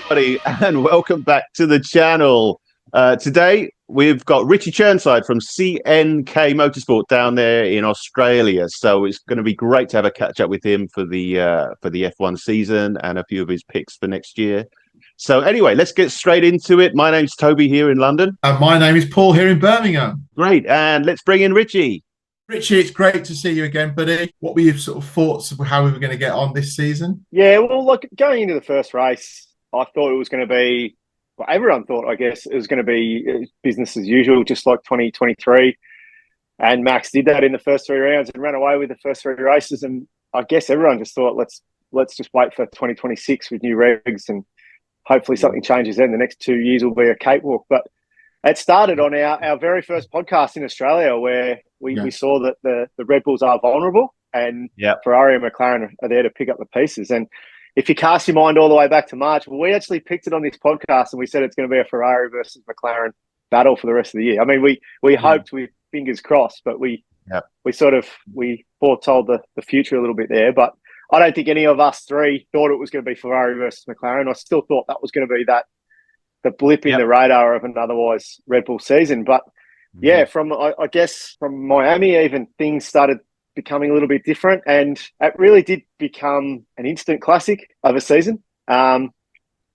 everybody, and welcome back to the channel. Today, we've got Richie Chirnside from CNK Motorsport down there in Australia. So it's going to be great to have a catch up with him for the F1 season and a few of his picks for next year. So anyway, let's get straight into it. My name's Toby here in London. And my name is Paul here in Birmingham. Great, and let's bring in Richie. Richie, it's great to see you again, buddy. What were your sort of thoughts of how we were going to get on this season? Yeah, well, look, going into the first race, I thought it was going to be, well, everyone thought, I guess, it was going to be business as usual, just like 2023. And Max did that in the first three rounds and ran away with the first three races. And I guess everyone just thought, let's just wait for 2026 with new regs and hopefully something changes then. The next 2 years will be a cakewalk. But it started on our very first podcast in Australia where we saw that the Red Bulls are vulnerable and Ferrari and McLaren are there to pick up the pieces. And if you cast your mind all the way back to March, well, we actually picked it on this podcast and we said it's going to be a Ferrari versus McLaren battle for the rest of the year. I mean, we hoped with fingers crossed, but we foretold the future a little bit there. But I don't think any of us three thought it was going to be Ferrari versus McLaren. I still thought that was going to be the blip in the radar of an otherwise Red Bull season. But I guess from Miami, even things started becoming a little bit different, and it really did become an instant classic of a season. I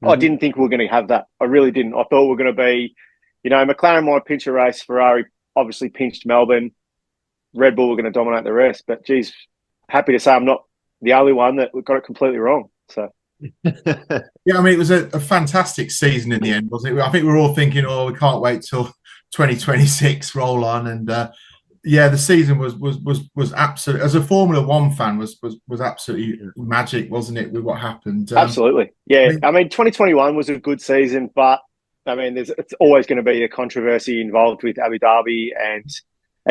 didn't think we were going to have that. I really didn't. I thought we were going to be, McLaren might pinch a race, Ferrari obviously pinched Melbourne, Red Bull were going to dominate the rest. But geez, happy to say I'm not the only one that got it completely wrong. So. Yeah, I mean, it was a fantastic season in the end, wasn't it? I think we were all thinking, we can't wait till 2026 roll on, and the season was absolutely, as a Formula One fan, was absolutely magic, wasn't it? With what happened, absolutely, yeah. I mean, 2021 was a good season, but I mean, it's always going to be a controversy involved with Abu Dhabi and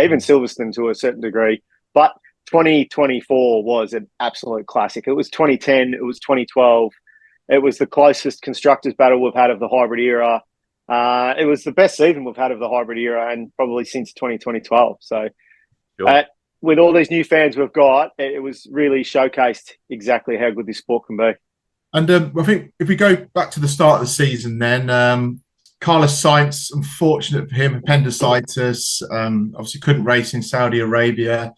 even Silverstone to a certain degree, but 2024 was an absolute classic. It was 2010, it was 2012. It was the closest constructors battle we've had of the hybrid era. It was the best season we've had of the hybrid era and probably since 2012. So with all these new fans we've got, it was really showcased exactly how good this sport can be. And I think if we go back to the start of the season then, Carlos Sainz, unfortunate for him, appendicitis, obviously couldn't race in Saudi Arabia.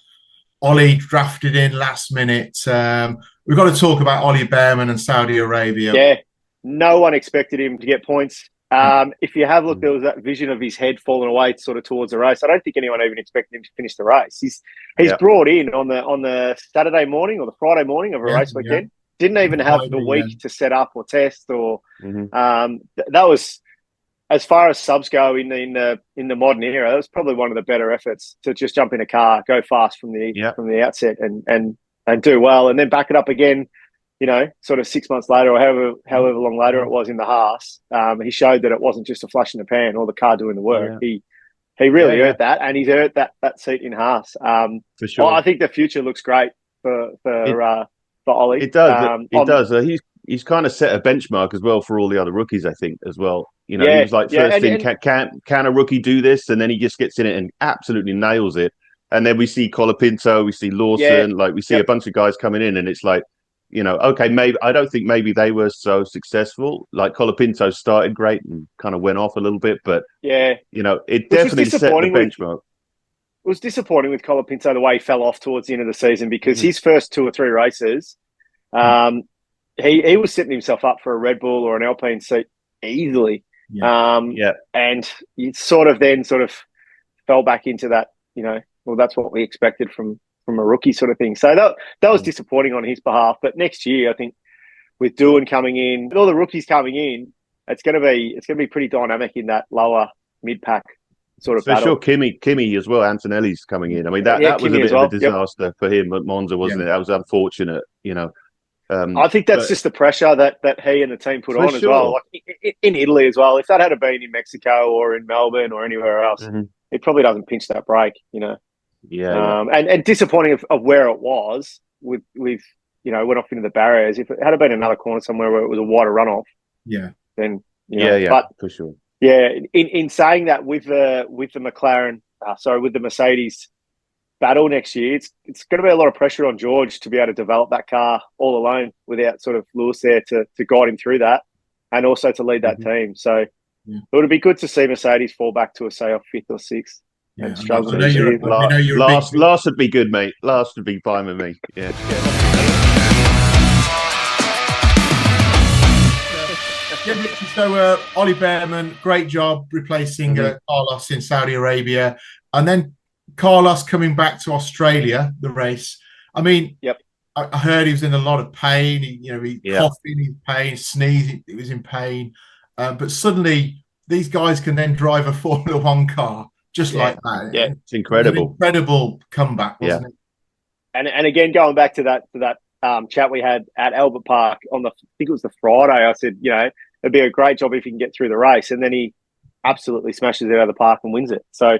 Ollie drafted in last minute. We've got to talk about Ollie Behrman and Saudi Arabia. Yeah, no one expected him to get points. If you have looked, there was that vision of his head falling away sort of towards the race. I don't think anyone even expected him to finish the race. He's brought in on the Saturday morning or the Friday morning of a race weekend. Didn't even have the week to set up or test or that was, as far as subs go in the modern era, that was probably one of the better efforts to just jump in a car, go fast from the outset and do well, and then back it up again. Sort of 6 months later or however long later it was in the Haas, he showed that it wasn't just a flash in the pan or the car doing the work. Yeah. He really earned that, and he's earned that seat in Haas. For sure. Well, I think the future looks great for Ollie. It does. It does. He's kind of set a benchmark as well for all the other rookies, I think, as well. He was like, can a rookie do this? And then he just gets in it and absolutely nails it. And then we see Colapinto, we see Lawson, we see a bunch of guys coming in, and it's like, okay, maybe I don't think maybe they were so successful. Like Colapinto started great and kind of went off a little bit, but it definitely set the benchmark. It was disappointing with Colapinto the way he fell off towards the end of the season because his first 2 or 3 races, he was setting himself up for a Red Bull or an Alpine seat easily. And it sort of fell back into that, well, that's what we expected from a rookie sort of thing. So that was disappointing on his behalf. But next year, I think with Doohan coming in, with all the rookies coming in, it's going to be pretty dynamic in that lower mid pack sort of battle. Sure, Kimi as well. Antonelli's coming in. I mean, that was a bit of a disaster for him at Monza, wasn't it? That was unfortunate. I think that's just the pressure that he and the team put on as well. Like in Italy as well. If that had been in Mexico or in Melbourne or anywhere else, it probably doesn't pinch that brake. And disappointing of where it was with went off into the barriers. If it had been another corner somewhere where it was a wider runoff, then but for sure. Yeah, in saying that, with the McLaren, with the Mercedes battle next year, it's going to be a lot of pressure on George to be able to develop that car all alone without sort of Lewis there to guide him through that. and also to lead that team. So it would be good to see Mercedes fall back to a say off 5th or 6th. Yeah, and struggle. Last would be good, mate. Last would be fine with me. Yeah. Richie, so Ollie Behrman, great job replacing Carlos in Saudi Arabia, and then Carlos coming back to Australia, the race. I mean, I heard he was in a lot of pain. He coughing, he was pain, sneezing, he was in pain. But suddenly, these guys can then drive a Formula One car just like that. Yeah, it's incredible. Incredible comeback, wasn't it? And again, going back to that chat we had at Albert Park on I think it was the Friday, I said, it'd be a great job if he can get through the race. And then he absolutely smashes it out of the park and wins it. So,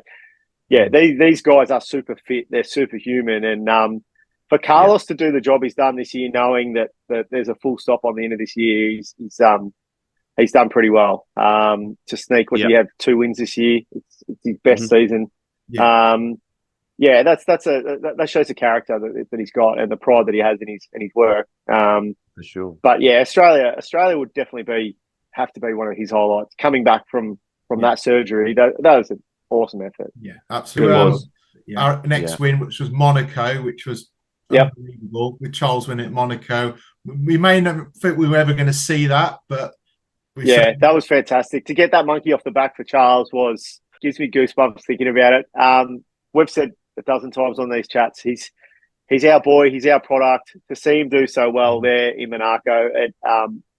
these guys are super fit. They're superhuman. And for Carlos to do the job he's done this year, knowing that there's a full stop on the end of this year, he's done pretty well. To sneak, he had 2 wins this year. It's his best season. That shows the character that he's got and the pride that he has in his work. For sure. But Australia would definitely have to be one of his highlights. Coming back from that surgery, that was an awesome effort. Yeah, absolutely. Our next win, which was Monaco, which was unbelievable, with Charles winning at Monaco. We may never think we were ever going to see that, but that was fantastic. To get that monkey off the back for Charles gives me goosebumps thinking about it. We've said a dozen times on these chats, he's our boy, he's our product. To see him do so well there in Monaco,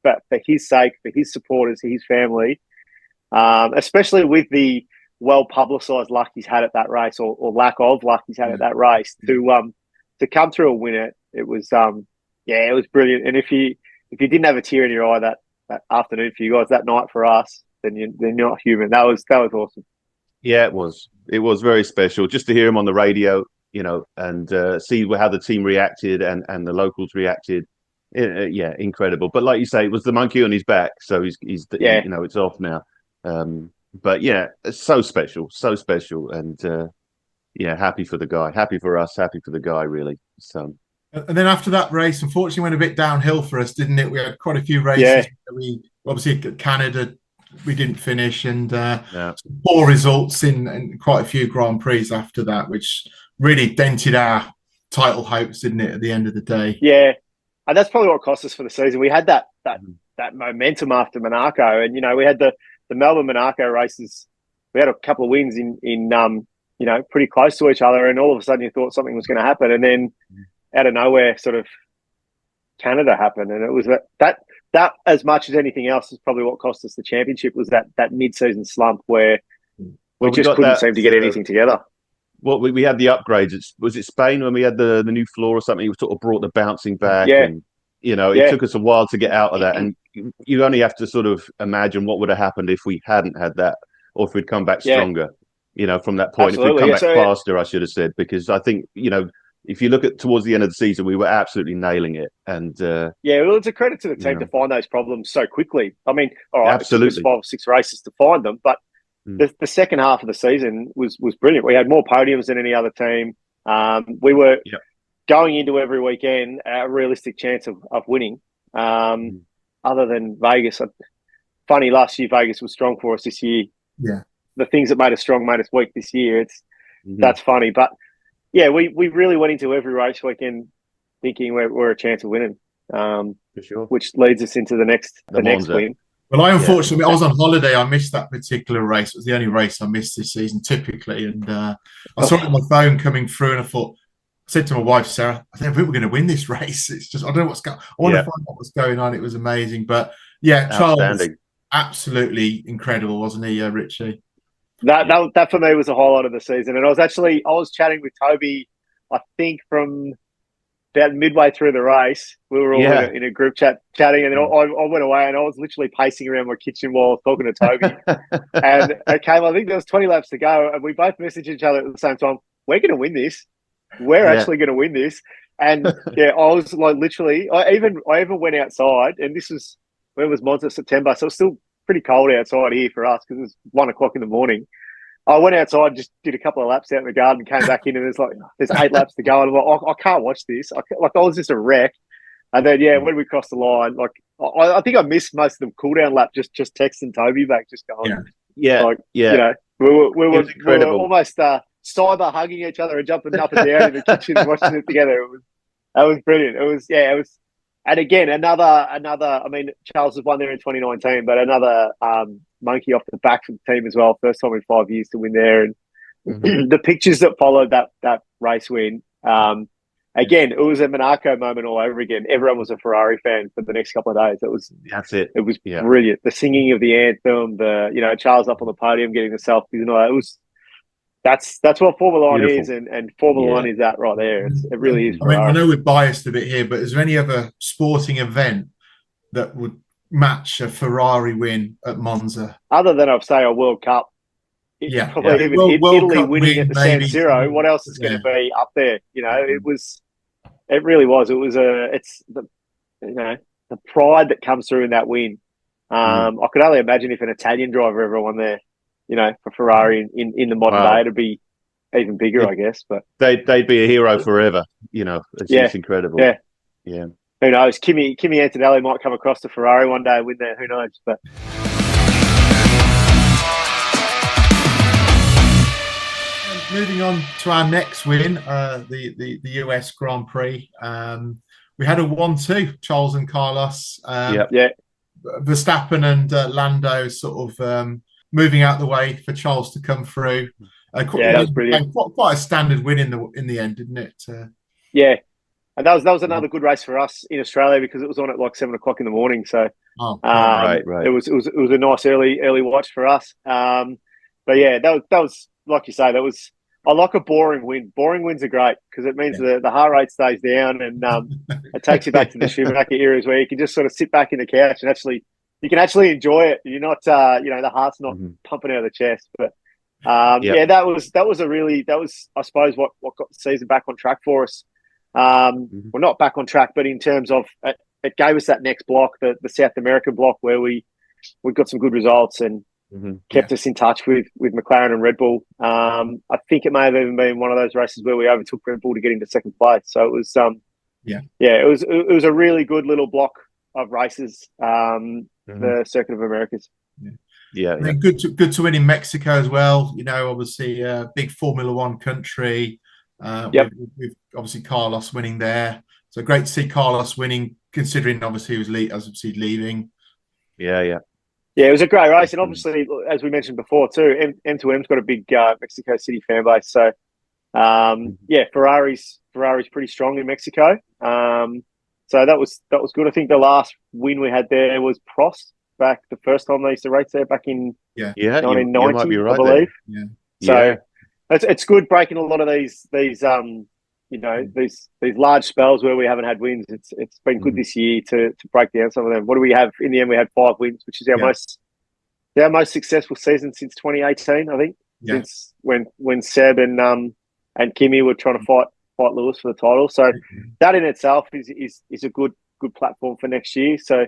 but for his sake, for his supporters, his family, especially with the well-publicised luck he's had at that race, or lack of luck he's had at that race, to come through and win it, it was it was brilliant. And if you didn't have a tear in your eye that afternoon for you guys, that night for us, then you're not human. That was awesome. Yeah, it was. It was very special just to hear him on the radio, and see how the team reacted and the locals reacted. Incredible. But like you say, it was the monkey on his back, so he's it's off now. But it's so special, and happy for the guy, happy for us, happy for the guy, really. So. And then after that race, unfortunately, went a bit downhill for us, didn't it? We had quite a few races. We obviously Canada, we didn't finish, and poor results in quite a few Grand Prix after that, which really dented our title hopes, didn't it? At the end of the day, and that's probably what cost us for the season. We had that momentum after Monaco, and we had the Melbourne Monaco races. We had a couple of wins in pretty close to each other, and all of a sudden you thought something was going to happen, and then out of nowhere, sort of Canada happened, and it was that as much as anything else is probably what cost us the championship, was that mid-season slump where we just couldn't seem to get anything together. Well, we had the upgrades. Was it Spain when we had the new floor or something? We sort of brought the bouncing back, and it took us a while to get out of that. And you only have to sort of imagine what would have happened if we hadn't had that, or if we'd come back stronger. From that point, if we'd come back faster, I should have said, because I think if you look at towards the end of the season, we were absolutely nailing it. And well, it's a credit to the team to find those problems so quickly. I mean, all right, absolutely. It took us 5 or 6 races to find them, but the second half of the season was brilliant. We had more podiums than any other team. We were going into every weekend a realistic chance of winning. Other than Vegas, funny, last year Vegas was strong for us. This year, the things that made us strong made us weak. This year, that's funny, but. Yeah, we really went into every race weekend thinking we're a chance of winning. For sure. Which leads us into the next win. Well, I unfortunately I was on holiday. I missed that particular race. It was the only race I missed this season, typically. And I saw it on my phone coming through, and I said to my wife Sarah, I think we're going to win this race. It's just I don't know what's going. I want to find out what's going on. It was amazing, but Charles, absolutely incredible, wasn't he, Richie? That for me was a highlight of the season. And I was chatting with Toby, I think from about midway through the race. We were all in a group chat chatting, and then I went away and I was literally pacing around my kitchen while I was talking to Toby. And it came, I think there was 20 laps to go, and we both messaged each other at the same time, we're going to win this. We're actually going to win this. And I was like literally, I even went outside, and this was, when it was Monza, September, so it was still pretty cold outside here for us because it was 1 o'clock in the morning. I went outside, just did a couple of laps out in the garden, came back in, and there's 8 laps to go, and I'm like, I can't watch this. I was just a wreck. And then when we crossed the line, I think I missed most of the cool down lap. Just texting Toby back, just going, we were almost cyber hugging each other and jumping up and down in the kitchen, watching it together. That was brilliant. It was. And again, another. I mean, Charles has won there in 2019, but another monkey off the back for the team as well. First time in 5 years to win there, and the pictures that followed that race win. Again, it was a Monaco moment all over again. Everyone was a Ferrari fan for the next couple of days. That's it. It was brilliant. The singing of the anthem, Charles up on the podium getting the selfies and all that. It was. That's what Formula One is, and Formula One is that right there. It really is. I mean, I know we're biased a bit here, but is there any other sporting event that would match a Ferrari win at Monza? Other than I'd say a World Cup. Probably even Italy Cup winning at the San Siro. What else is going to be up there? It really was. It was the pride that comes through in that win. I could only imagine if an Italian driver ever won there. For Ferrari in the modern day, it'd be even bigger, I guess. But they'd be a hero forever. It's just incredible. Yeah. Who knows? Kimi Antonelli might come across to Ferrari one day and win there. Who knows? But moving on to our next win, the US Grand Prix. We had a 1-2, Charles and Carlos. Verstappen and Lando sort of moving out the way for Charles to come through. That was brilliant. Quite a standard win in the end, didn't it? And that was another good race for us in Australia because it was on at like 7 o'clock in the morning. So, right. It was a nice early watch for us. But that was like you say, I like a boring win. Boring wins are great because it means the heart rate stays down and it takes you back to the Schumacher eras where you can just sort of sit back in the couch and you can actually enjoy it. You're not, the heart's not pumping out of the chest. But that was I suppose what got the season back on track for us. Well, not back on track, but in terms of it gave us that next block, the South American block, where we got some good results and kept us in touch with McLaren and Red Bull. I think it may have even been one of those races where we overtook Red Bull to get into second place. So it was, it was a really good little block of races. The Circuit of Americas. Good to win in Mexico as well. Obviously a big Formula One country. With obviously Carlos winning there. So great to see Carlos winning, considering obviously he was leaving. It was a great race, and obviously, as we mentioned before too, M2M's got a big Mexico City fan base. So Ferrari's pretty strong in Mexico. So that was good. I think the last win we had there was Prost back the first time they used to race there back in 1990, you might be right I believe. There. So it's good breaking a lot of these large spells where we haven't had wins. It's been good this year to break down some of them. What do we have? In the end, we had 5 wins, which is our most successful season since 2018, I think. Since when Seb and Kimi were trying to fight Lewis for the title. So that in itself is a good platform for next year. So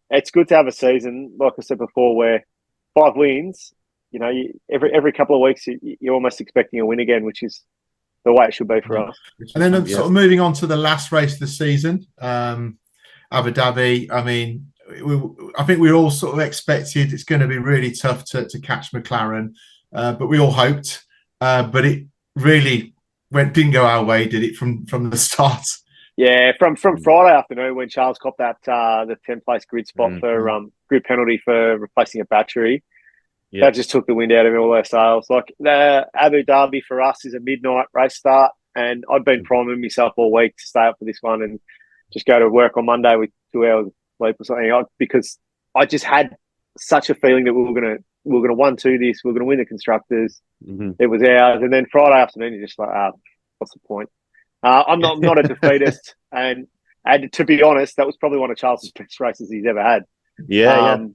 it's good to have a season, like I said before, where 5 wins. Every couple of weeks you're almost expecting a win again, which is the way it should be for us. And then sort of moving on to the last race of the season, Abu Dhabi. I mean, I think we all sort of expected it's going to be really tough to catch McLaren, but we all hoped. But it really didn't go our way, did it, from the start? Yeah, from Friday afternoon when Charles copped that the 10th place grid spot for grid penalty for replacing a battery. That just took the wind out of all our sails. Like the Abu Dhabi for us is a midnight race start, and I'd been priming myself all week to stay up for this one and just go to work on Monday with 2 hours of sleep or something. Because I just had such a feeling that we were gonna 1-2 this, we were gonna win the constructors. It was ours, and then Friday afternoon you're just like, what's the point? I'm not a defeatist, and to be honest, that was probably one of Charles's best races he's ever had.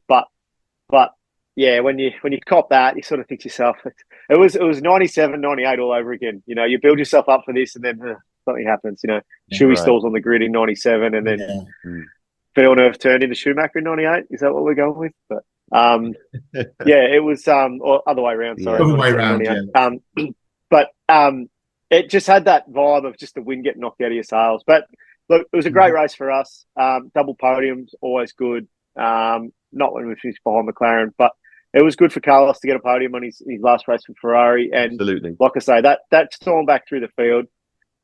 But yeah, when you cop that, you sort of think to yourself, it was 97, 98 all over again. You build yourself up for this, and then something happens. Shuey stalls on the grid in 97, and then Villeneuve turned into Schumacher in 98. Is that what we're going with? But it was or other way around. Sorry, other way around. But it just had that vibe of just the wind getting knocked out of your sails. But look, it was a great race for us. Double podiums, always good. Not when we finished behind McLaren, but it was good for Carlos to get a podium on his last race for Ferrari. And absolutely, like I say, that storm back through the field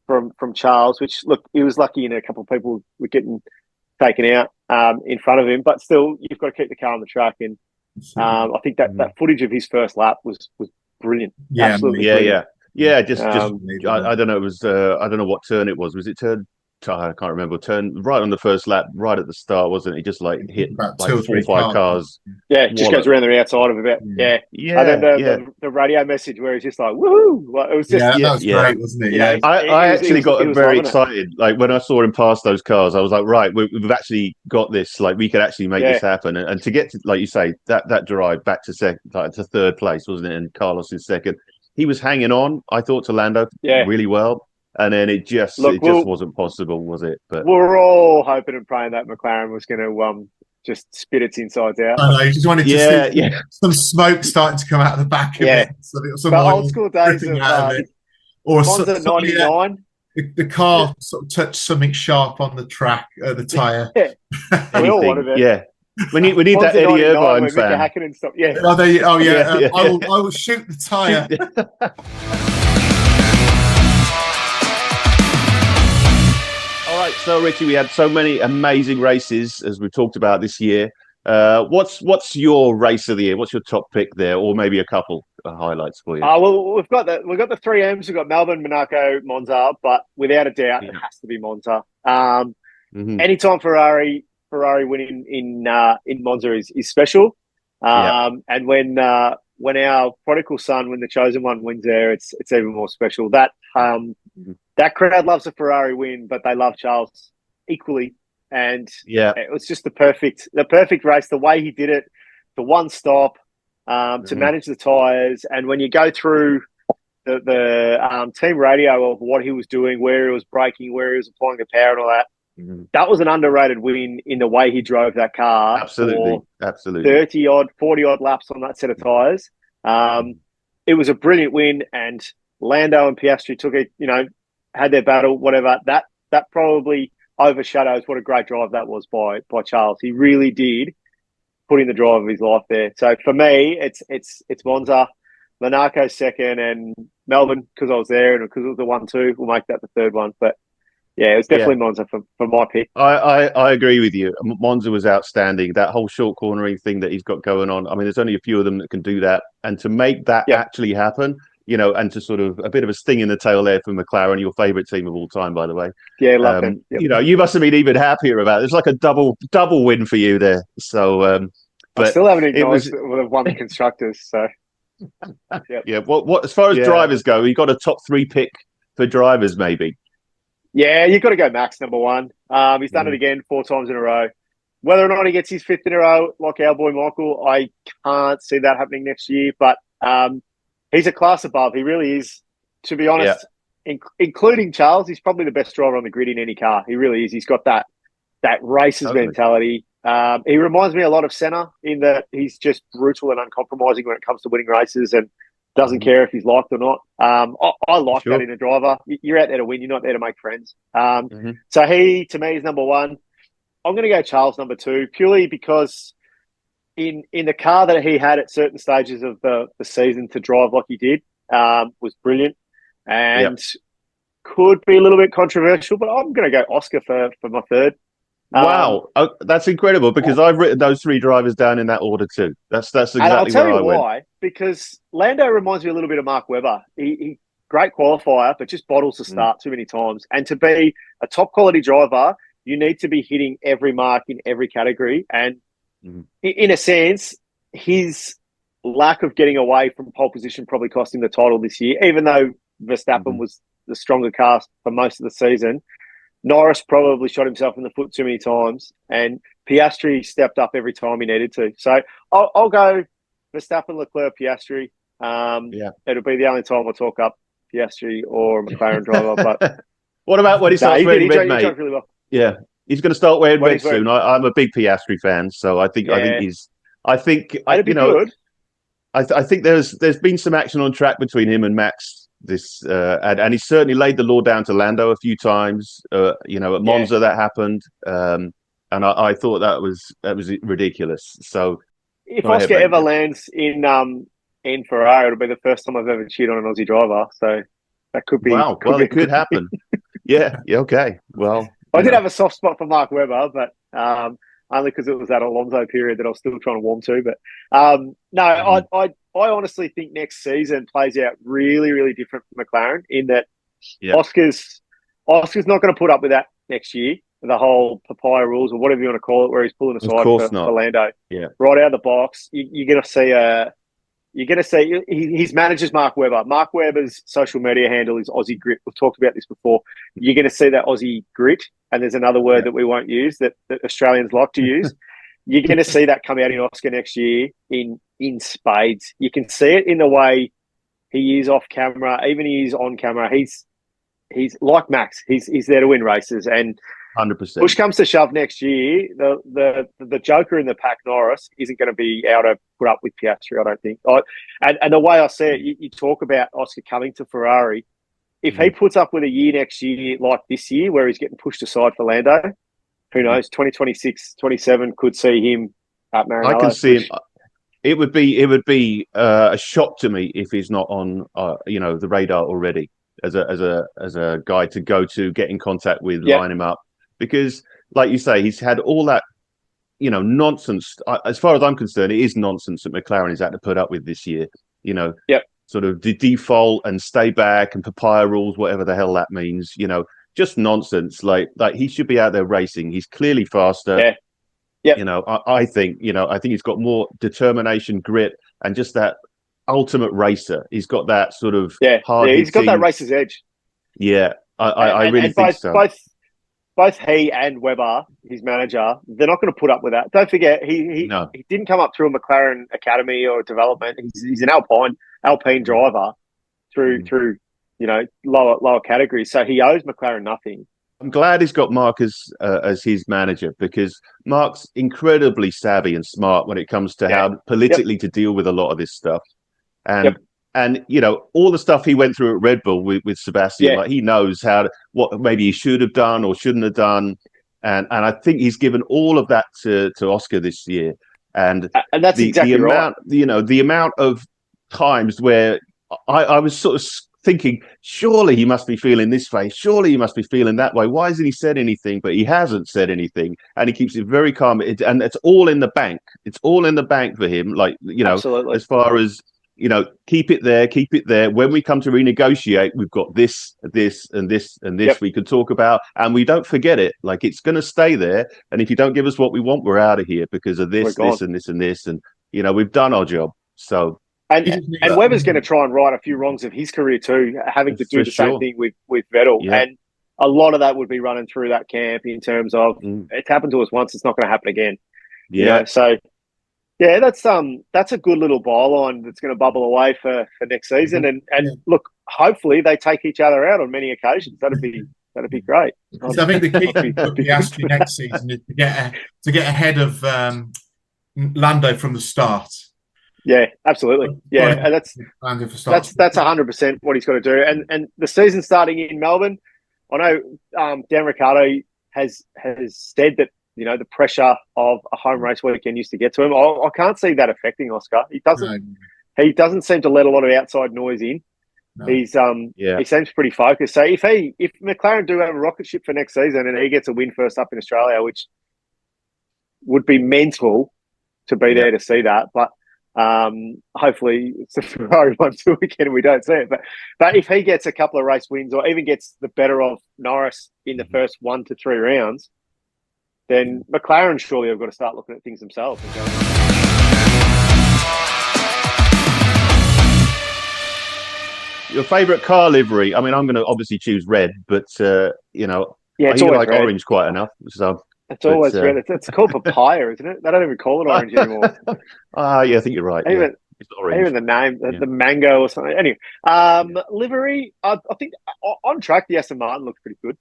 from Charles, which, look, he was lucky in a couple of people were getting taken out in front of him, but still, you've got to keep the car on the track. And I think that footage of his first lap was brilliant. Yeah, absolutely, yeah, brilliant. yeah. Just I don't know. It was I don't know what turn it was. Was it turn? I can't remember. Turn right on the first lap, right at the start, wasn't it? He just like hit about like 4 or 5 cars. Yeah, just goes around the outside of about. Yeah. And then the radio message where he's just like, woohoo! Like, it was just that was great, wasn't it? Yeah, I actually got very excited. Like when I saw him pass those cars, I was like, right, we've actually got this. Like we could actually make this happen. And to get to, like you say, that drive back to to third place, wasn't it? And Carlos in second. He was hanging on, I thought, to Lando really well. And then it just wasn't possible, was it? But we're all hoping and praying that McLaren was going to just spit its insides out. I know. You just wanted to see some smoke starting to come out of the back of it. Some old school days of or Monza 99. The car sort of touched something sharp on the track, the tyre. We all wanted it. Yeah. We need that Eddie Irvine fan. I will shoot the tyre. All right, so Richie, we had so many amazing races as we talked about this year. What's your race of the year? What's your top pick there, or maybe a couple of highlights for you? Well, we've got the 3 M's. We've got Melbourne, Monaco, Monza, but without a doubt, it has to be Monza. Anytime Ferrari winning in Monza is special. And when our prodigal son, when the chosen one wins there, it's even more special. That crowd loves a Ferrari win, but they love Charles equally. And it was just the perfect race. The way he did it, the one stop, to manage the tyres, and when you go through the team radio of what he was doing, where he was braking, where he was applying the power, and all that. That was an underrated win in the way he drove that car. Absolutely. 40 odd laps on that set of tyres. It was a brilliant win, and Lando and Piastri took it, had their battle, whatever. That probably overshadows what a great drive that was by Charles. He really did put in the drive of his life there. So for me, it's Monza, Monaco second, and Melbourne, because I was there and because it was the 1-2, we'll make that the third one. But yeah, it was definitely Monza for my pick. I agree with you. Monza was outstanding. That whole short cornering thing that he's got going on. I mean, there's only a few of them that can do that. And to make that actually happen, and to sort of a bit of a sting in the tail there for McLaren, your favourite team of all time, by the way. Yeah, love it. Yep. You must have been even happier about it. It's like a double win for you there. So, but I still haven't acknowledged that we've won the constructors. So, yeah. What as far as drivers go, you got a top 3 pick for drivers, maybe. Yeah, you've got to go Max, number 1. He's done it again 4 times in a row. Whether or not he gets his 5th in a row, like our boy Michael, I can't see that happening next year. But he's a class above. He really is. To be honest, including Charles, he's probably the best driver on the grid in any car. He really is. He's got that racer's mentality. He reminds me a lot of Senna in that he's just brutal and uncompromising when it comes to winning races and doesn't care if he's liked or not. I like that in a driver. You're out there to win. You're not there to make friends. So he, to me, is number 1. I'm going to go Charles number 2, purely because in the car that he had at certain stages of the season to drive like he did was brilliant and could be a little bit controversial, but I'm going to go Oscar for my 3rd. Wow, that's incredible because I've written those 3 drivers down in that order too. That's exactly where I went. And I'll tell you why, because Lando reminds me a little bit of Mark Webber. He great qualifier, but just bottles the start too many times. And to be a top quality driver, you need to be hitting every mark in every category. And in a sense, his lack of getting away from pole position probably cost him the title this year, even though Verstappen was the stronger car for most of the season. Norris probably shot himself in the foot too many times, and Piastri stepped up every time he needed to. So I'll go Verstappen, Leclerc, Piastri. It'll be the only time I'll talk up Piastri or a McLaren driver. But what about when he starts wearing red, mate? Really well. Yeah, he's going to start wearing red soon. I'm a big Piastri fan, so I think he's. I think good. I think there's been some action on track between him and Max and he certainly laid the law down to Lando a few times. At Monza that happened, and I thought that was ridiculous. So if Oscar ever lands in Ferrari, it'll be the first time I've ever cheered on an Aussie driver. So that could be it could happen. Yeah. Okay. Well, I did have a soft spot for Mark Webber, but only because it was that Alonso period that I was still trying to warm to. But I honestly think next season plays out really, really different for McLaren in that Oscar's not going to put up with that next year. The whole papaya rules or whatever you want to call it, where he's pulling aside for Lando, right out of the box. You're going to see his manager's Mark Webber. Mark Webber's social media handle is Aussie Grit. We've talked about this before. You're going to see that Aussie Grit, and there's another word that we won't use that Australians like to use. You're going to see that come out in Oscar next year in spades. You can see it in the way he is off camera, even he is on camera. He's like Max. He's there to win races, and 100%. Push comes to shove next year, the joker in the pack, Norris, isn't going to be able to put up with Piastri, I don't think. And the way I see it, you talk about Oscar coming to Ferrari. If he puts up with a year next year like this year, where he's getting pushed aside for Lando, who knows? 2026, 27 could see him at Maranello. I can see him. It would be a shock to me if he's not on the radar already as a guy to go to, get in contact with, line him up. Because, like you say, he's had all that, nonsense. As far as I'm concerned, it is nonsense that McLaren has had to put up with this year. Sort of the default and stay back and papaya rules, whatever the hell that means. Just nonsense. Like he should be out there racing. He's clearly faster. Yeah. I think he's got more determination, grit, and just that ultimate racer. He's got that sort of hard. He's got that racer's edge. Yeah, I really think so. Both he and Webber, his manager, they're not going to put up with that. Don't forget, he didn't come up through a McLaren academy or development. He's an Alpine driver through lower categories. So he owes McLaren nothing. I'm glad he's got Mark as his manager, because Mark's incredibly savvy and smart when it comes to how politically to deal with a lot of this stuff. And all the stuff he went through at Red Bull with Sebastian, like he knows what maybe he should have done or shouldn't have done, and I think he's given all of that to Oscar this year. And that's exactly the right. amount, the amount of times where I was sort of thinking, surely he must be feeling this way, surely he must be feeling that way. Why hasn't he said anything? But he hasn't said anything, and he keeps it very calm. And it's all in the bank. It's all in the bank for him. Like Absolutely. As far as keep it there. When we come to renegotiate, we've got this, and this, and this we could talk about, and we don't forget it. Like, it's going to stay there. And if you don't give us what we want, we're out of here because of this, and this, and this. And, we've done our job. So. And Webber's going to try and right a few wrongs of his career too, having to do the same thing with Vettel. Yeah. And a lot of that would be running through that camp in terms of it's happened to us once, it's not going to happen again. Yeah. So. Yeah, that's a good little byline that's going to bubble away for next season, and look, hopefully they take each other out on many occasions. That'd be great. So I think the key thing for Piastri next season is to get ahead of Lando from the start. Yeah, absolutely. Yeah, and that's 100% what he's got to do. And the season starting in Melbourne, I know Dan Ricciardo has said that. The pressure of a home race weekend used to get to him. I can't see that affecting Oscar. He doesn't. No. He doesn't seem to let a lot of outside noise in. No. He's he seems pretty focused. So if McLaren do have a rocket ship for next season and he gets a win first up in Australia, which would be mental to be there to see that, but hopefully it's a Ferrari 1-2 weekend and we don't see it. But if he gets a couple of race wins or even gets the better of Norris in the first 1 to 3 rounds, then McLaren surely have got to start looking at things themselves. Your favourite car livery? I mean, I'm going to obviously choose red, but it's always like red. Orange quite enough. So it's always red. It's called papaya, isn't it? They don't even call it orange anymore. Yeah, I think you're right. Even the name, the mango or something. Anyway, livery. I think on track the Aston Martin looks pretty good.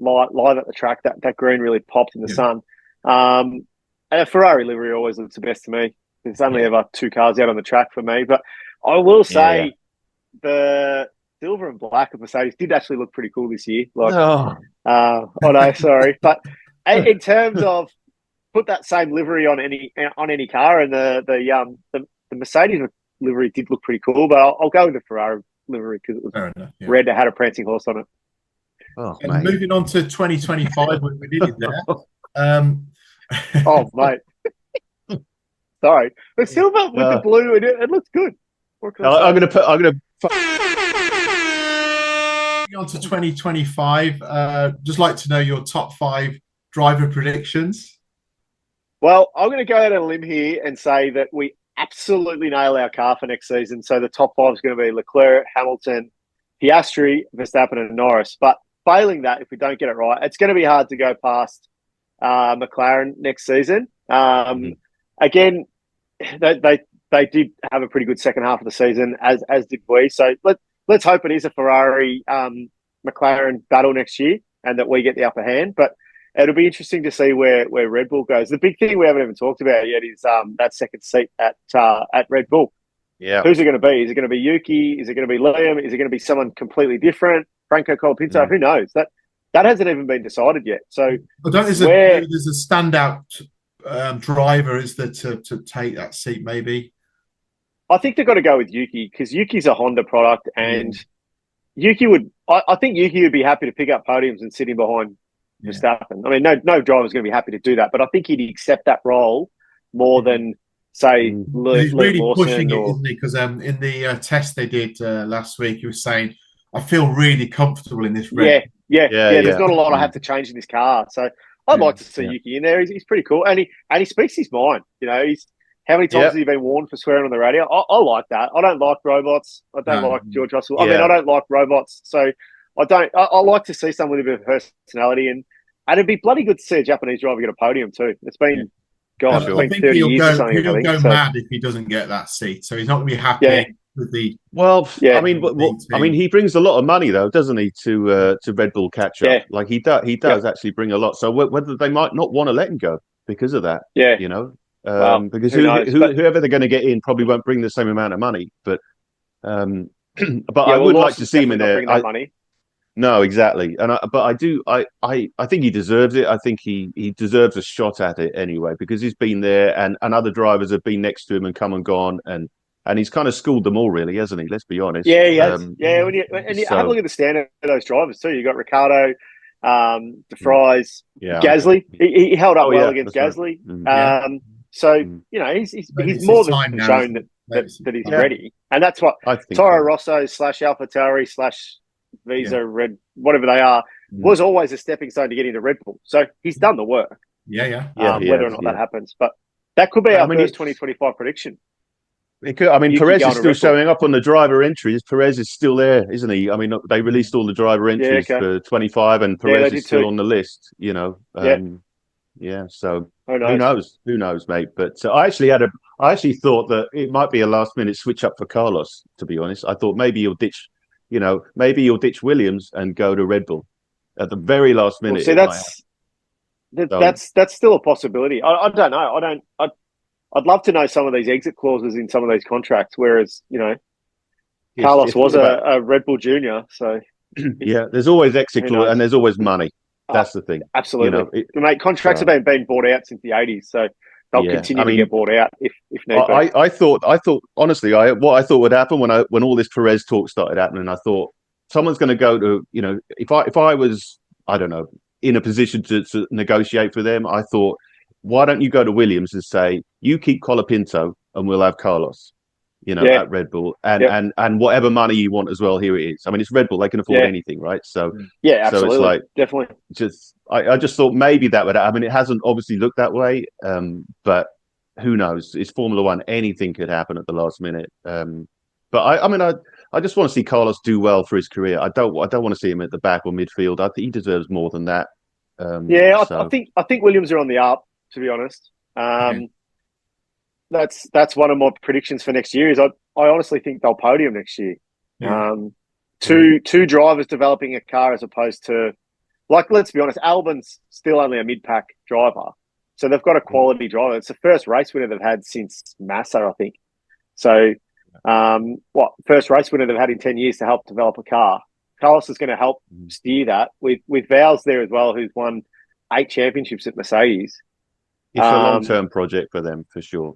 Live at the track, that green really popped in the sun. And a Ferrari livery always looks the best to me. There's only ever 2 cars out on the track for me. But I will say, the silver and black of Mercedes did actually look pretty cool this year. Like, Oh, oh no, sorry, but in terms of put that same livery on any car, and the Mercedes livery did look pretty cool. But I'll go with the Ferrari livery because it was red. It had a prancing horse on it. oh, and moving on to 2025, we did it there. Oh, mate. Sorry, the silver with the blue, it looks good. I'm going to on to 2025. Just like to know your top 5 driver predictions. Well, I'm going to go out on a limb here and say that we absolutely nail our car for next season. So the top 5 is going to be Leclerc, Hamilton, Piastri, Verstappen, and Norris. But failing that, if we don't get it right, it's going to be hard to go past McLaren next season. Again, they did have a pretty good second half of the season, as did we. So let's hope it is a Ferrari McLaren battle next year and that we get the upper hand. But it'll be interesting to see where Red Bull goes. The big thing we haven't even talked about yet is that second seat at Red Bull. Yeah, who's it going to be? Is it going to be Yuki? Is it going to be Liam? Is it going to be someone completely different? Franco Colapinto? Who knows? That hasn't even been decided yet. So I don't. There's a standout driver, is there, to take that seat? Maybe. I think they've got to go with Yuki because Yuki's a Honda product, and Yuki would. I think Yuki would be happy to pick up podiums and sit in behind Verstappen. I mean, no driver's going to be happy to do that, but I think he'd accept that role more than say he's really Lawson pushing it, isn't he? Because in the test they did last week, he was saying, "I feel really comfortable in this red." Yeah. There's not a lot I have to change in this car, so I'd like to see Yuki in there. He's pretty cool, and he speaks his mind. You know, how many times has he been warned for swearing on the radio? I like that. I don't like robots. I don't like George Russell. I mean, I don't like robots, so I like to see someone with a bit of personality, and it'd be bloody good to see a Japanese driver get a podium too. It's been. God, I think 30 years or something. He'll go mad if he doesn't get that seat. So he's not going to be happy with the. Well, I mean, he brings a lot of money though, doesn't he, to Red Bull catch up? Like he does actually bring a lot. So whether they might not want to let him go because of that, you know, because whoever they're going to get in probably won't bring the same amount of money. But I would like to see him in there. Money. No, exactly, but I do. I think he deserves it. I think he deserves a shot at it anyway because he's been there, and other drivers have been next to him and come and gone, and he's kind of schooled them all, really, hasn't he? Let's be honest. Yeah, he has. When you have a look at the standard of those drivers too. You got Ricciardo, De Vries, Gasly. He held up well against Gasly. Right. So you know he's more than shown that he's ready, and that's what Toro Rosso / AlphaTauri / Visa, Red, whatever they are, was always a stepping stone to get into Red Bull. So he's done the work. Whether or not that happens, but that could be our first 2025 prediction. It could. I mean, Perez is still showing up on the driver entries. Perez is still there, isn't he? I mean, they released all the driver entries for 25, and Perez is still on the list. You know, So who knows, mate? But I actually thought that it might be a last-minute switch up for Carlos. To be honest, I thought maybe he'll ditch. You know, maybe you'll ditch Williams and go to Red Bull at the very last minute. Well, see, that's still a possibility. I don't know. I'd love to know some of these exit clauses in some of these contracts. Whereas, you know, Carlos was a Red Bull junior, so there's always exit clause and there's always money. That's the thing. Absolutely, mate. Contracts have been bought out since the '80s, so they'll continue to get bought out if need be. I thought honestly, what I thought would happen when all this Perez talk started happening, I thought someone's going to go to, you know, if I was, I don't know, in a position to negotiate for them, I thought, why don't you go to Williams and say, you keep Colapinto and we'll have Carlos, you know, at Red Bull, and whatever money you want as well, here it is. I mean, it's Red Bull; they can afford anything, right? So absolutely, so it's like definitely. I just thought maybe that would. I mean, it hasn't obviously looked that way, but who knows? It's Formula One; anything could happen at the last minute. But I just want to see Carlos do well for his career. I don't want to see him at the back or midfield. I think he deserves more than that. I think Williams are on the up. To be honest, that's one of my predictions for next year. Is I honestly think they'll podium next year. Two drivers developing a car as opposed to, like, let's be honest, Albon's still only a mid-pack driver. So they've got a quality driver. It's the first race winner they've had since Massa, I think. So First race winner they've had in 10 years to help develop a car. Carlos is going to help steer that with Vowles there as well, who's won 8 championships at Mercedes. It's a long-term project for them, for sure.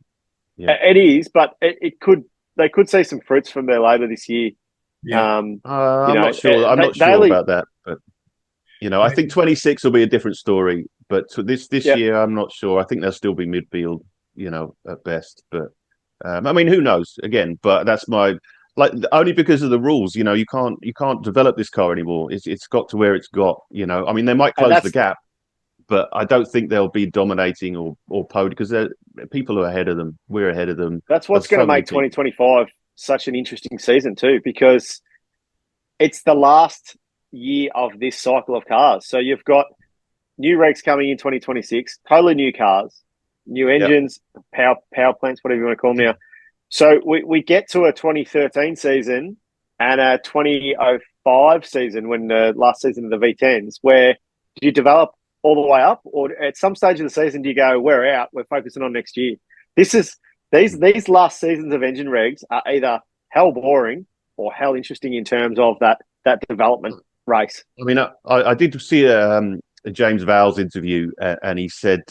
Yeah. It is, but they could see some fruits from there later this year. Yeah. I'm not sure. I'm not sure about that, but I think 26 will be a different story. But this year, I'm not sure. I think they'll still be midfield, at best. But who knows? Again, but that's my only because of the rules. You can't develop this car anymore. It's got to where it's got. They might close the gap, but I don't think they'll be dominating or podium because people are ahead of them. We're ahead of them. That's what's going to make 2025 such an interesting season too, because it's the last year of this cycle of cars. So you've got new regs coming in 2026, totally new cars, new engines, power plants, whatever you want to call them now. So we get to a 2013 season and a 2005 season, when the last season of the V10s, where do you develop all the way up, or at some stage of the season do you go, we're out, we're focusing on next year? These last seasons of engine regs are either hell boring or hell interesting in terms of that development race. I did see a James Vowles interview, and he said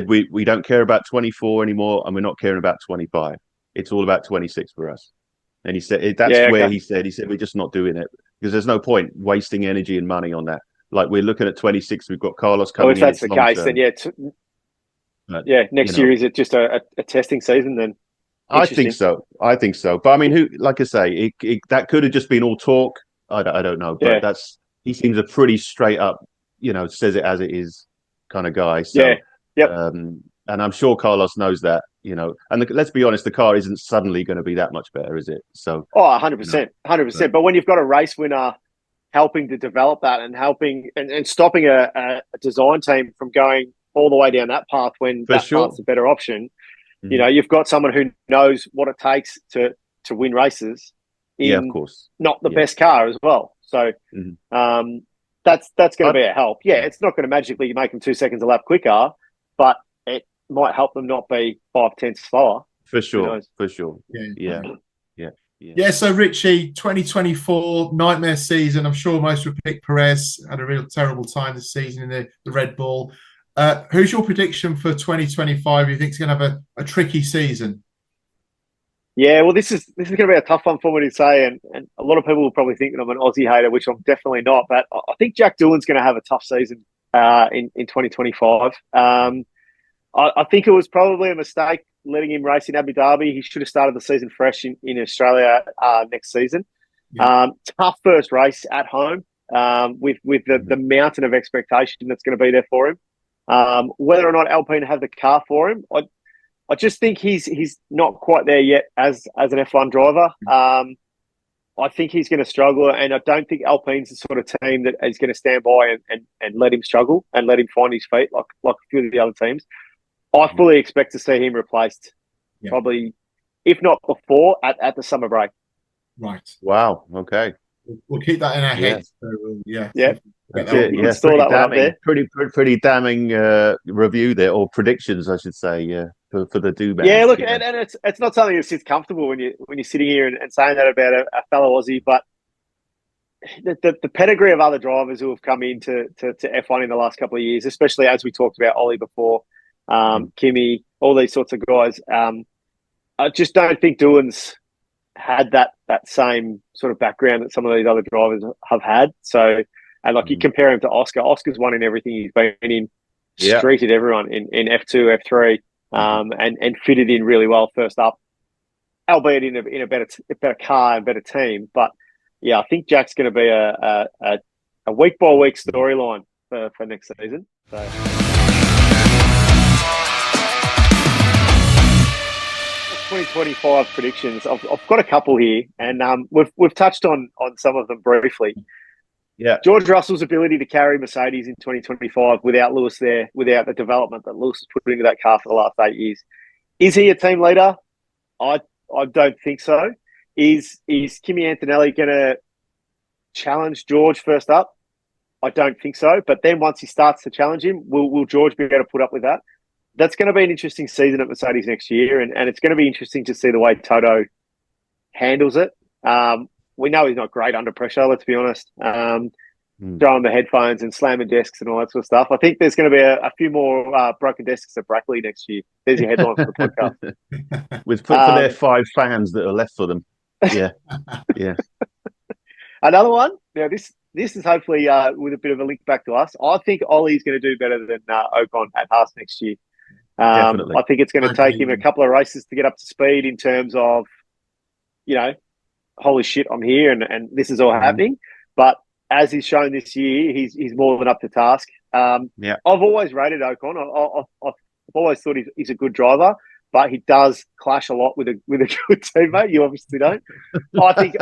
we don't care about 24 anymore, and we're not caring about 25. It's all about 26 for us. And he said he said we're just not doing it because there's no point wasting energy and money on that. Like, we're looking at 26. We've got Carlos coming in. If that's the case, then next year, is it just a testing season then? I think so. But like I say, that could have just been all talk. I don't know. But he seems a pretty straight up, says it as it is kind of guy. So, and I'm sure Carlos knows that, and let's be honest, the car isn't suddenly going to be that much better, is it? So, 100%, 100%. But when you've got a race winner helping to develop that and helping and stopping a design team from going all the way down that path when path's a better option, you've got someone who knows what it takes to win races in of course. Not the best car as well. So that's going to be a help. Yeah, it's not going to magically make them 2 seconds a lap quicker, but it might help them not be 5/10 slower. For sure. Yeah. So Richie, 2024 nightmare season. I'm sure most would pick Perez. Had a real terrible time this season in the Red Bull. Who's your prediction for 2025? You think it's going to have a tricky season? Yeah, well, this is going to be a tough one for me to say, and a lot of people will probably think that I'm an Aussie hater, which I'm definitely not. But I think Jack Doolan's going to have a tough season in 2025. I think it was probably a mistake letting him race in Abu Dhabi. He should have started the season fresh in Australia next season. Tough first race at home with the mountain of expectation that's going to be there for him. Whether or not Alpine have the car for him, I just think he's not quite there yet as an F1 driver. I think he's going to struggle, and I don't think Alpine's the sort of team that is going to stand by and let him struggle and let him find his feet like a few of the other teams. I fully expect to see him replaced, probably, if not before, at the summer break. Right. Wow. Okay. We'll keep that in our heads. Pretty damning review there, or predictions, I should say, for the do-bags. Yeah, look, and it's not something that sits comfortable when you're sitting here and saying that about a fellow Aussie, but the pedigree of other drivers who have come into F1 in the last couple of years, especially as we talked about Ollie before, Kimi, all these sorts of guys. I just don't think Doolan's had that same sort of background that some of these other drivers have had. So, and you compare him to Oscar. Oscar's won in everything he's been in, streeted everyone in F2, F3, and fitted in really well first up, albeit in a better car and better team. But yeah, I think Jack's going to be a week by week storyline for next season. So. 2025 predictions. I've got a couple here, and we've touched on some of them briefly. Yeah, George Russell's ability to carry Mercedes in 2025 without Lewis there, without the development that Lewis has put into that car for the last 8 years. Is he a team leader? I don't think so. Is Kimi Antonelli going to challenge George first up? I don't think so. But then once he starts to challenge him, will George be able to put up with that? That's going to be an interesting season at Mercedes next year, and it's going to be interesting to see the way Toto handles it. We know he's not great under pressure, let's be honest. Throwing the headphones and slamming desks and all that sort of stuff. I think there's going to be a few more broken desks at Brackley next year. There's your headline for the podcast. For their 5 fans that are left for them. Yeah. Yeah. Another one. Now, this is hopefully with a bit of a link back to us. I think Ollie's going to do better than Ocon at Haas next year. Definitely. I think it's going to take him a couple of races to get up to speed in terms of, holy shit, I'm here and this is all happening. But as he's shown this year, he's more than up to task. I've always rated Ocon. I've always thought he's a good driver, but he does clash a lot with a good teammate. You obviously don't. I think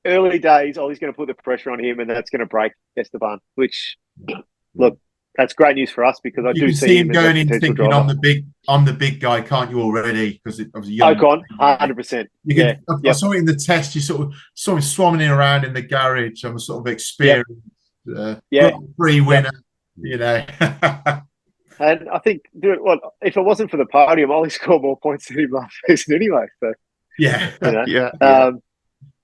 early days, Ollie's going to put the pressure on him, and that's going to break Esteban. Which, look, that's great news for us because I do see him going in thinking driver. I'm the big guy, can't you already? Because it was young. Ocon, 100%. I saw it in the test. You sort of saw him swarming around in the garage. I'm a sort of experienced free winner, And I think, if it wasn't for the podium, Ollie scored more points than him last season anyway. So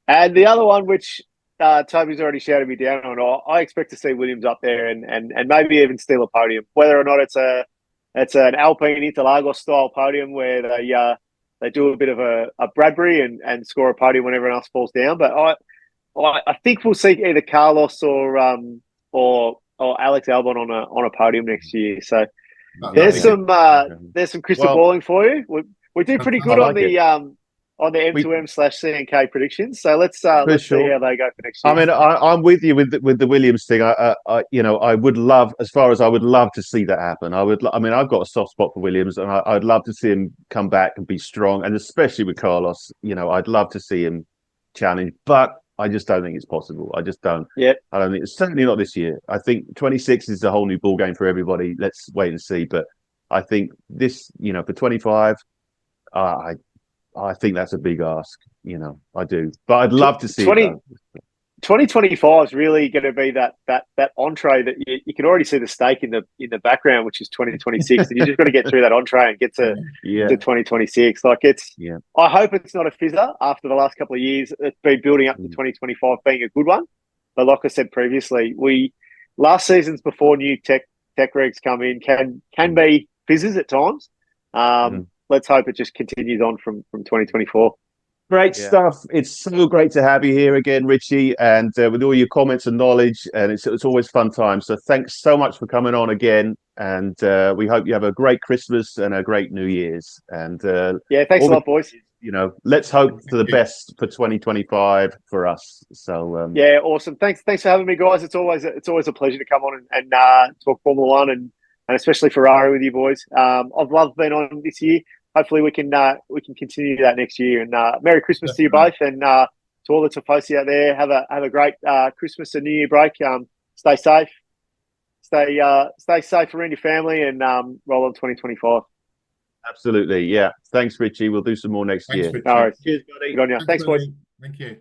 and the other one, which Toby's already shouted me down on, I expect to see Williams up there and maybe even steal a podium. Whether or not it's an Alpine Interlagos style podium where they do a bit of a Bradbury and score a podium when everyone else falls down. But I think we'll see either Carlos or Alex Albon on a podium next year. So there's some crystal balling for you. We do pretty good on the M2M/CNK predictions. So let's see how they go for next year. I mean, I'm with you with the Williams thing. I would love, as far as I would love to see that happen. I've got a soft spot for Williams, and I'd love to see him come back and be strong, and especially with Carlos. I'd love to see him challenge, but I just don't think it's possible. I just don't. Yeah. I don't think it's certainly not this year. I think 26 is a whole new ball game for everybody. Let's wait and see. But I think this, for 25, I think that's a big ask. I do. But I'd love to see 2025 is really going to be that entree that you can already see the stake in the background, which is 2026, and you just got to get through that entree and get to 2026. Like I hope it's not a fizzer after the last couple of years. It's been building up to 2025 being a good one, but like I said previously, last seasons before new tech regs come in can be fizzes at times. Let's hope it just continues on from 2024. Great stuff. It's so great to have you here again, Richie, and with all your comments and knowledge, and it's always fun time. So thanks so much for coming on again, and we hope you have a great Christmas and a great New Year's. And thanks a lot, boys. Let's hope for the best for 2025 for us. So awesome. Thanks for having me, guys. It's always a pleasure to come on and talk Formula One and especially Ferrari with you boys. I've loved being on this year. Hopefully we can continue that next year. And Merry Christmas to you both, and to all the Tifosi out there. Have a great Christmas and New Year break. Stay safe. Stay safe around your family, and roll on 2025. Absolutely, yeah. Thanks, Richie. We'll do some more next year. All right. Cheers, buddy. Good on you. Thanks, boys. Thank you.